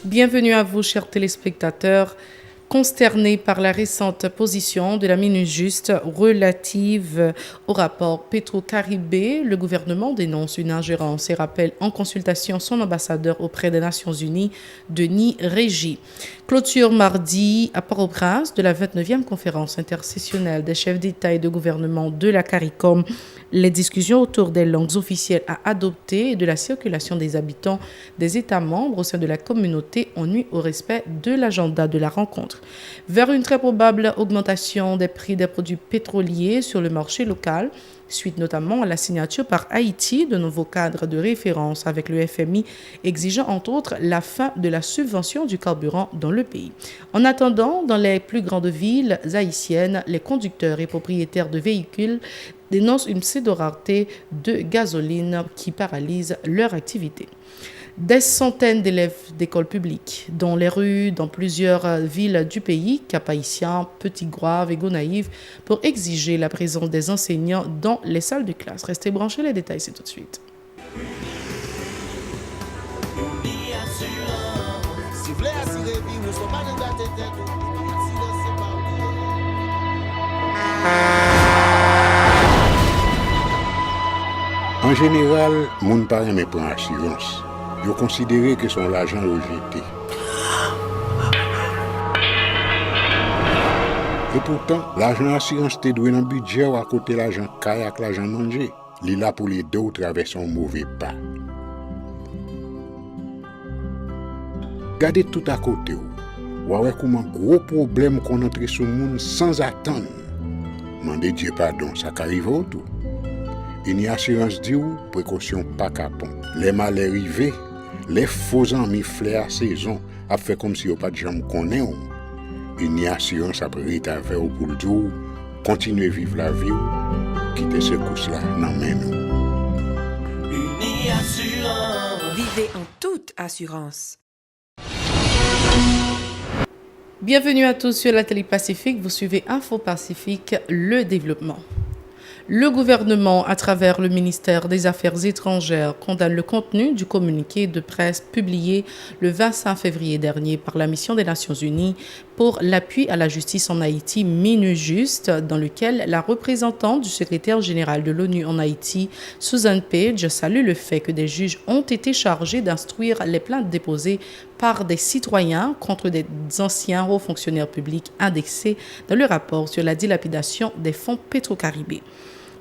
Bienvenue à vous, chers téléspectateurs. Consterné par la récente position de la Minusjuste relative au rapport Petro-Caribé, le gouvernement dénonce une ingérence et rappelle en consultation son ambassadeur auprès des Nations Unies, Denis Régy. Clôture mardi à Port-au-Prince de la 29e conférence intersessionnelle des chefs d'État et de gouvernement de la CARICOM. Les discussions autour des langues officielles à adopter et de la circulation des habitants des États membres au sein de la communauté ont nui au respect de l'agenda de la rencontre. Vers une très probable augmentation des prix des produits pétroliers sur le marché local, suite notamment à la signature par Haïti de nouveaux cadres de référence avec le FMI, exigeant entre autres la fin de la subvention du carburant dans le pays. En attendant, dans les plus grandes villes haïtiennes, les conducteurs et propriétaires de véhicules dénoncent une pseudo-rareté de gasoline qui paralyse leur activité. Des centaines d'élèves d'écoles publiques dans les rues dans plusieurs villes du pays, Cap-Haïtien, Petit-Goâve et Gonaïve, pour exiger la présence des enseignants dans les salles de classe. Restez branchés, les détails c'est tout de suite. En général, moun pa reme pran assurance. Yo considéré que son l'argent rejeté. Et pourtant, l'argent assurance te doué dans budget ou à côté l'argent caille avec l'argent mangé. Li là pour les deux traverser un mauvais pas. Gardez tout à côté ou. Ouais comment gros problème qu'on entre sur monde sans attendre. Mandez Dieu pardon, ça qu'arrive au tout. Une assurance dit ou précaution pas capon. Les mal arrivés, les faux amis flair à saison a fait comme si on pas de jambe connaît. Une assurance après rétaver ou pour le dire continuer vivre la vie ou quitter ce course là dans main nous. Uni assurance. Vivez en toute assurance. Bienvenue à tous sur la télé Pacifique. Vous suivez Info Pacifique, le développement. Le gouvernement, à travers le ministère des Affaires étrangères, condamne le contenu du communiqué de presse publié le 25 février dernier par la mission des Nations Unies pour l'appui à la justice en Haïti, Minusjuste, dans lequel la représentante du secrétaire général de l'ONU en Haïti, Susan Page, salue le fait que des juges ont été chargés d'instruire les plaintes déposées par des citoyens contre des anciens hauts fonctionnaires publics indexés dans le rapport sur la dilapidation des fonds Petro-Caribé.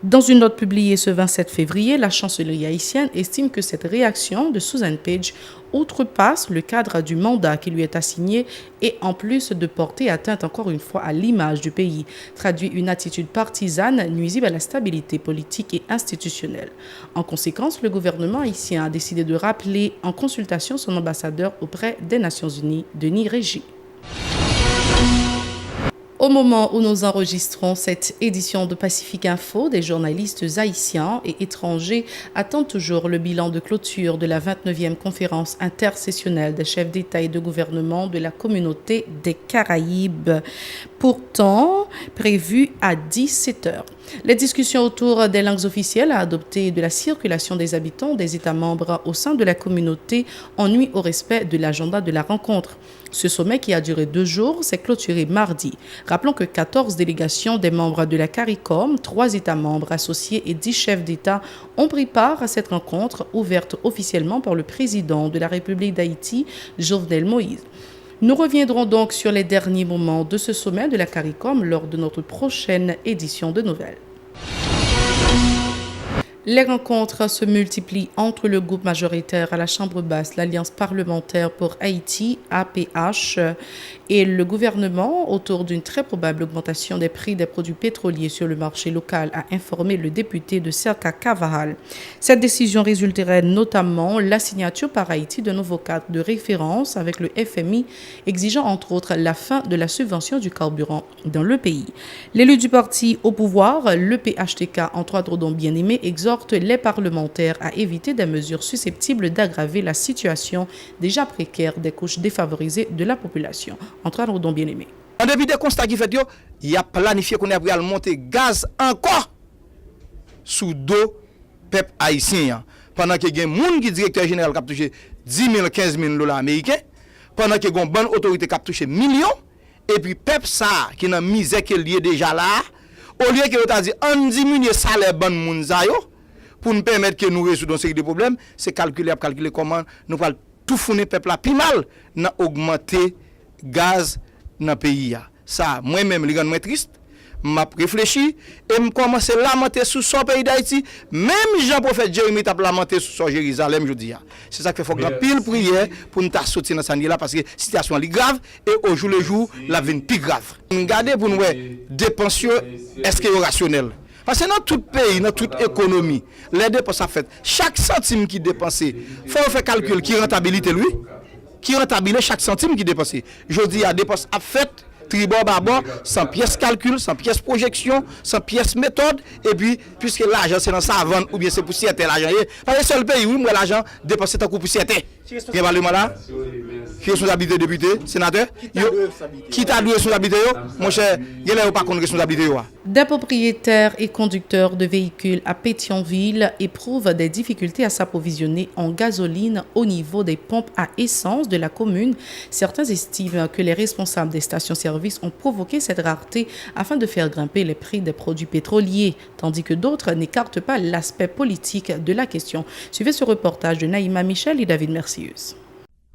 Dans une note publiée ce 27 février, la chancellerie haïtienne estime que cette réaction de Susan Page outrepasse le cadre du mandat qui lui est assigné et en plus de porter atteinte encore une fois à l'image du pays, traduit une attitude partisane nuisible à la stabilité politique et institutionnelle. En conséquence, le gouvernement haïtien a décidé de rappeler en consultation son ambassadeur auprès des Nations Unies, Denis Régy. Au moment où nous enregistrons cette édition de Pacifique Info, des journalistes haïtiens et étrangers attendent toujours le bilan de clôture de la 29e conférence intersessionnelle des chefs d'État et de gouvernement de la communauté des Caraïbes, pourtant prévue à 17h. Les discussions autour des langues officielles à adopter et de la circulation des habitants des États membres au sein de la communauté ont nui au respect de l'agenda de la rencontre. Ce sommet, qui a duré 2 jours, s'est clôturé mardi. Rappelons que 14 délégations des membres de la CARICOM, 3 États membres associés et 10 chefs d'État ont pris part à cette rencontre ouverte officiellement par le président de la République d'Haïti, Jovenel Moïse. Nous reviendrons donc sur les derniers moments de ce sommet de la CARICOM lors de notre prochaine édition de Nouvelles. Les rencontres se multiplient entre le groupe majoritaire à la Chambre basse, l'Alliance parlementaire pour Haïti, APH, et le gouvernement autour d'une très probable augmentation des prix des produits pétroliers sur le marché local, a informé le député de Cerca Cavajal. Cette décision résulterait notamment la signature par Haïti de nouveaux cadres de référence avec le FMI, exigeant entre autres la fin de la subvention du carburant dans le pays. L'élu du parti au pouvoir, le PHTK, Antoine Rodon Bien-Aimé, exhorte les parlementaires à éviter des mesures susceptibles d'aggraver la situation déjà précaire des couches défavorisées de la population. Antoine Rodon Bien-Aimé. En dépit des constats qui fait, il a planifié qu'on a monter gaz encore sous dos peuple haïtien. Pendant que il y a un monde qui directeur général qui a touché 10 000, 15 000 $ américains, pendant que une bonne autorité qui a touché millions, et puis peuple ça, qui n'a misère qui est déjà là, au lieu que vous avez dit, on diminue le salaire bon moun sa yo, pour nous permettre que nous résoudons une série de problèmes, c'est calculer comment nous allons tout fournir peuple là, plus mal, n'a augmenter gaz dans le pays. Ça, moi-même, je suis triste. M'a réfléchi et me commencer à lamenter sur son pays d'Haïti, même Jean-Prophète Jérémie t'a lamenté sur son Jérusalem, je dis. C'est ça qu'il faut faire pile prière pour nous sortir dans cette là parce que la situation est grave et au jour le jour, la vie est plus grave. Regardez pour nous dépenses, est-ce que c'est rationnel? Parce que dans tout pays, dans toute économie, les dépenses à fait, chaque centime qui est dépensé, il faut faire calcul qui rentabilité lui, qui rentabilise chaque centime qui est dépensé. Je dis à dépenses à fait. Tribord barbord, sans pièce calcul, sans pièce projection, sans pièce méthode, et puis, puisque l'argent c'est dans sa vente, ou bien c'est pour siéter l'argent. Parce que seul pays, oui, moi l'argent dépensé tant coup pour siéter. Qui va le là? Qui est responsabilité député, sénateur? Qui t'a doué responsabilité, mon cher? Il n'y a pas de responsabilité. Des propriétaires et conducteurs de véhicules à Pétionville éprouvent des difficultés à s'approvisionner en gasoline au niveau des pompes à essence de la commune. Certains estiment que les responsables des stations-service ont provoqué cette rareté afin de faire grimper les prix des produits pétroliers, tandis que d'autres n'écartent pas l'aspect politique de la question. Suivez ce reportage de Naïma Michel et David Mercius.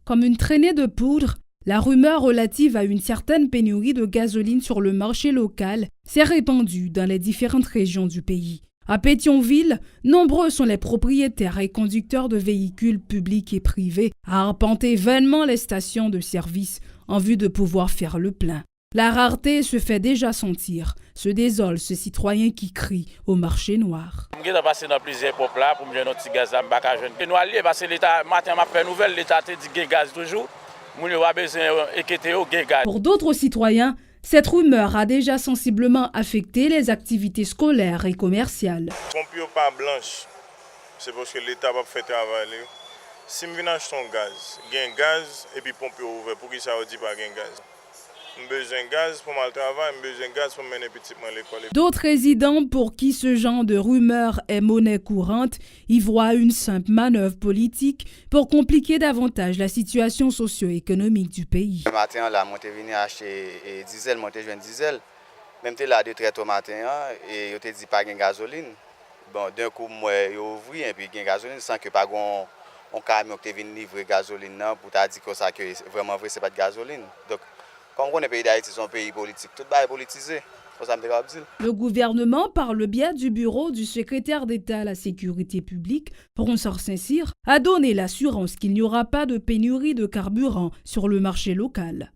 Comme une traînée de poudre, la rumeur relative à une certaine pénurie de gasoline sur le marché local s'est répandue dans les différentes régions du pays. À Pétionville, nombreux sont les propriétaires et conducteurs de véhicules publics et privés à arpenter vainement les stations de service en vue de pouvoir faire le plein. La rareté se fait déjà sentir, se désole ce citoyen qui crie au marché noir. Je suis passé dans plusieurs pompes là pour me donner un petit gaz à me nous alliés parce que l'État, matin, m'a fait nouvelle, l'État a dit gaz toujours. Pour d'autres citoyens, cette rumeur a déjà sensiblement affecté les activités scolaires et commerciales. Pompe pas blanche, c'est parce que l'État va faire travail. Si je viens acheter un gaz, il y a un gaz et puis pompe ouvert, pour qui ça ne dit pas qu'il y a un gaz? J'ai besoin de gaz pour mon travail, j'ai besoin de gaz pour mener petit à l'école. D'autres résidents pour qui ce genre de rumeur est monnaie courante y voient une simple manœuvre politique pour compliquer davantage la situation socio-économique du pays. Le matin, là, je suis venu acheter diesel, je suis venu diesel. Même si là, de traite au matin, et je te dis pas de gasoline. Bon, d'un coup, moi, j'ai ouvert et puis il y a gasoline sans que pas un camion qui vient livrer gasoline pour te dire que ça que vraiment vrai, c'est pas de gasoline. Donc, comme on est pays d'Haïti, c'est un pays politique, tout est politisé. Le gouvernement, par le biais du bureau du secrétaire d'État à la sécurité publique, François Saint-Cyr, a donné l'assurance qu'il n'y aura pas de pénurie de carburant sur le marché local.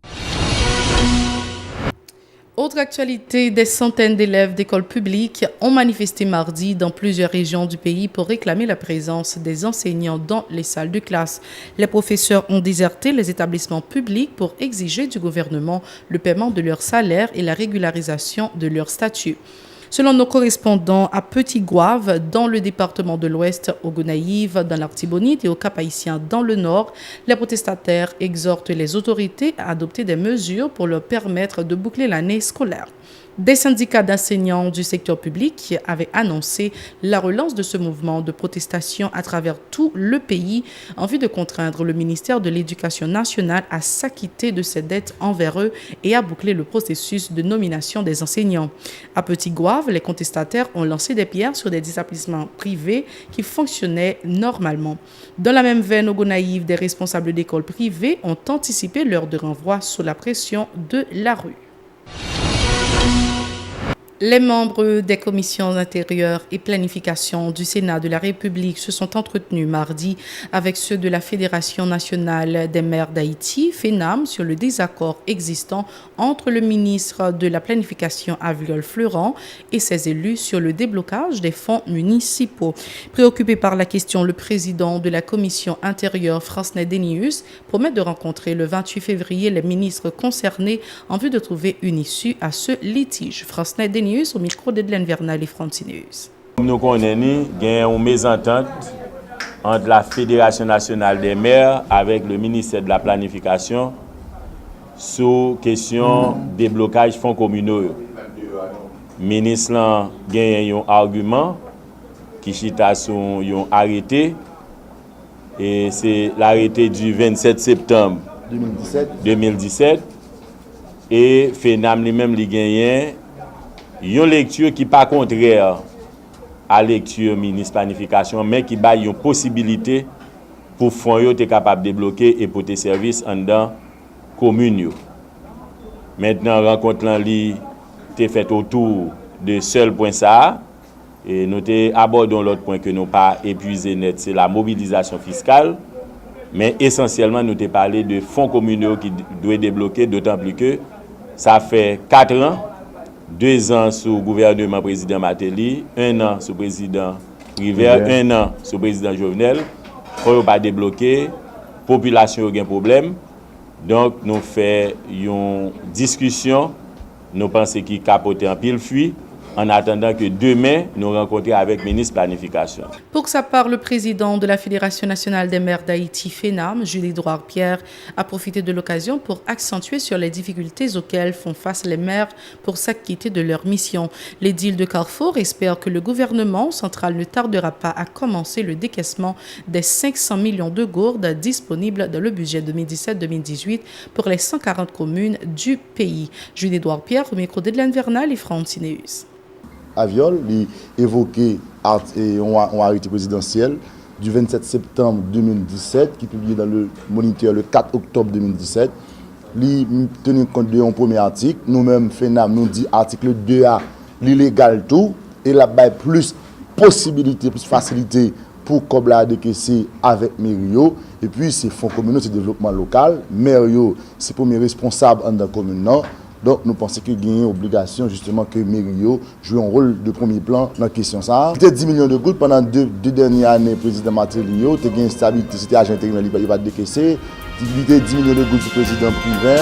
Autre actualité, des centaines d'élèves d'écoles publiques ont manifesté mardi dans plusieurs régions du pays pour réclamer la présence des enseignants dans les salles de classe. Les professeurs ont déserté les établissements publics pour exiger du gouvernement le paiement de leur salaire et la régularisation de leur statut. Selon nos correspondants à Petit-Gouave, dans le département de l'Ouest, au Gonaïve, dans l'Artibonite et au Cap-Haïtien, dans le Nord, les protestataires exhortent les autorités à adopter des mesures pour leur permettre de boucler l'année scolaire. Des syndicats d'enseignants du secteur public avaient annoncé la relance de ce mouvement de protestation à travers tout le pays en vue de contraindre le ministère de l'Éducation nationale à s'acquitter de ses dettes envers eux et à boucler le processus de nomination des enseignants. À Petit-Gouave, les contestataires ont lancé des pierres sur des établissements privés qui fonctionnaient normalement. Dans la même veine, au Gonaïve, des responsables d'écoles privées ont anticipé l'heure de renvoi sous la pression de la rue. Les membres des commissions intérieures et planification du Sénat de la République se sont entretenus mardi avec ceux de la Fédération nationale des maires d'Haïti, FENAM, sur le désaccord existant entre le ministre de la Planification Aviol Fleuran et ses élus sur le déblocage des fonds municipaux. Préoccupé par la question, le président de la commission intérieure, Francnet Denius, promet de rencontrer le 28 février les ministres concernés en vue de trouver une issue à ce litige. Francnet Denius au micro d'Edlen Vernal et Francineus. Nous connaissons qu'il y a une mésentente entre la Fédération nationale des maires avec le ministère de la Planification sur question déblocage fonds communaux. Le ministre a un argument qui chita sur un arrêté et c'est l'arrêté du 27 septembre 2017. Et FENAM lui-même li gagné une lecture qui pas contraire à lecture ministre planification, mais qui ba une possibilité pour fonds yo être capable de débloquer et porter service en dans commune yo. Maintenant rencontre là li t'est fait autour de seul point ça et nous abordons l'autre point que nous pas épuisé net, c'est la mobilisation fiscale. Mais essentiellement, nous avons parlé de fonds communaux qui doivent débloquer, d'autant plus que ça fait 4 ans, 2 ans sous le gouvernement président Matéli, 1 an sous le président River, 1 an sous le président Jovenel. Il ne faut pas débloquer, la population a un problème. Donc, nous faisons une discussion, nous pensons qu'il capote en pile fuit. En attendant que demain, nous rencontrions avec le ministre de la Planification. Pour sa part, le président de la Fédération nationale des maires d'Haïti, FENAM, Julie-Edouard Pierre, a profité de l'occasion pour accentuer sur les difficultés auxquelles font face les maires pour s'acquitter de leur mission. L'édile de Carrefour espère que le gouvernement central ne tardera pas à commencer le décaissement des 500 millions de gourdes disponibles dans le budget 2017-2018 pour les 140 communes du pays. Julie-Edouard Pierre, au micro d'Edlaine Vernal et Francineus. Aviol, il évoqué un arrêté présidentiel du 27 septembre 2017 qui est publié dans le Moniteur le 4 octobre 2017. Il tenir compte de un premier article, nous-mêmes FENAM nous dit article 2A, l'illégal tout et là plus possibilité, plus facilité pour Kobla décaisser avec Mério et puis c'est fonds communaux, c'est développement local, Mério c'est premier responsable dans la commune. Donc, nous pensons qu'il y a une obligation justement que Mério joue un rôle de premier plan dans la question. Ça. C'était 10 millions de gouttes pendant deux dernières années, le président Matéli, il y a une stabilité, c'était agent intérimaire, il va décaisser. Il était 10 millions de gouttes du président Privé.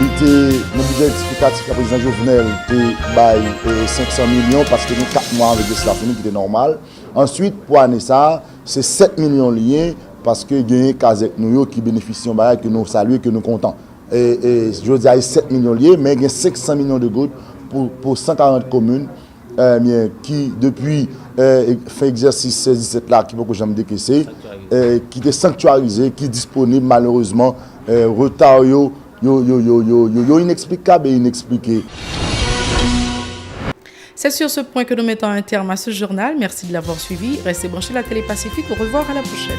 Il était, le budget explicatif du président Jovenel, était 500 millions parce que nous 4 mois avec cela qui était normal. Ensuite, pour l'année ça, c'est 7 millions liés parce que il y a un cas qui bénéficie que nous saluons, que nous comptons. Et je veux dire 7 millions liés, mais il y a 500 millions de gouttes pour 140 communes qui, depuis fin exercice 16-17 là, qui ne peut jamais décaisser, qui est sanctuarisé, qui est disponible malheureusement, retard inexplicable et inexpliqué. C'est sur ce point que nous mettons un terme à ce journal. Merci de l'avoir suivi. Restez branchés à la Télé Pacifique. Au revoir, à la prochaine.